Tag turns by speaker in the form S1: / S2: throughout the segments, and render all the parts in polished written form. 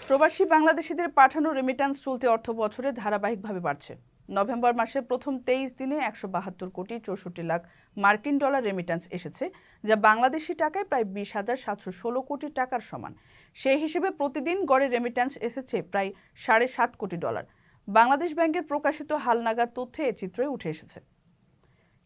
S1: প্রবাসী বাংলাদেশিদের পাঠানো রেমিট্যান্স চলতি অর্থ বছরে ধারাবাহিকভাবে বাড়ছে। নভেম্বর মাসে প্রথম 23 দিনে 172 কোটি 64 লাখ মার্কিন ডলার রেমিট্যান্স এসেছে, যা বাংলাদেশি টাকায় প্রায় 20,716 কোটি টাকার সমান। সেই হিসেবে প্রতিদিন গড়ে রেমিট্যান্স এসেছে প্রায় 7.5 কোটি ডলার। বাংলাদেশ ব্যাংকের প্রকাশিত হালনাগাদ তথ্যে এ চিত্রই উঠে এসেছে।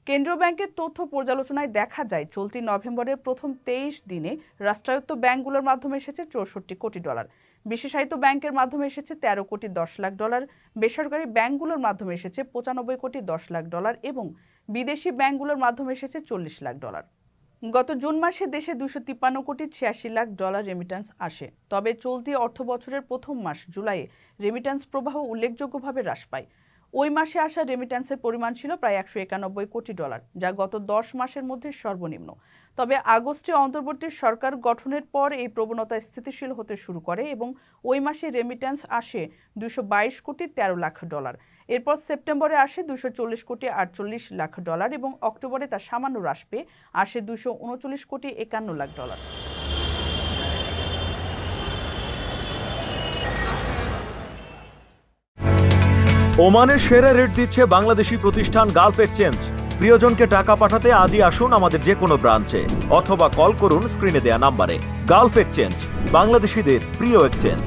S1: কেন্দ্রীয় ব্যাংকের তথ্য পর্যালোচনায় দেখা যায়, চলতি নভেম্বরের প্রথম 23 দিনে রাষ্ট্রায়ত্ত ব্যাংকগুলোর মাধ্যমে এসেছে 64 কোটি ডলার, বিশেষায়িত ব্যাংকের মাধ্যমে এসেছে 13 কোটি 10 লাখ ডলার, বেসরকারি ব্যাংকগুলোর মাধ্যমে এসেছে 95 কোটি 10 লাখ ডলার এবং বিদেশি ব্যাংকগুলোর মাধ্যমে এসেছে 40 লাখ ডলার। গত জুন মাসে দেশে 253 কোটি 86 লাখ ডলার রেমিট্যান্স আসে। তবে চলতি অর্থ বছরের প্রথম মাস জুলাইয়ে রেমিট্যান্স প্রবাহ উল্লেখযোগ্যভাবে হ্রাস পায়। ওই মাসে আসা রেমিট্যান্সের পরিমাণ ছিল প্রায় 191 কোটি ডলার, যা গত 10 মাসের মধ্যে সর্বনিম্ন। তবে আগস্টে অন্তর্বর্তী সরকার গঠনের পর এই প্রবণতা স্থিতিশীল হতে শুরু করে এবং ওই মাসে রেমিট্যান্স আসে 222 কোটি 13 লাখ ডলার। এরপর সেপ্টেম্বরে আসে 240 কোটি 48 লাখ ডলার এবং অক্টোবরে তা সামান্য হ্রাস পেয়ে আসে 239 কোটি 51 লাখ ডলার।
S2: ওমানের সেরা রেট দিচ্ছে বাংলাদেশি প্রতিষ্ঠান গালফ এক্সচেঞ্জ। প্রিয়জনকে টাকা পাঠাতে আজই আসুন আমাদের যে কোনো ব্রাঞ্চে অথবা কল করুন স্ক্রিনে দেয়া নাম্বারে। গালফ এক্সচেঞ্জ, বাংলাদেশিদের প্রিয় এক্সচেঞ্জ।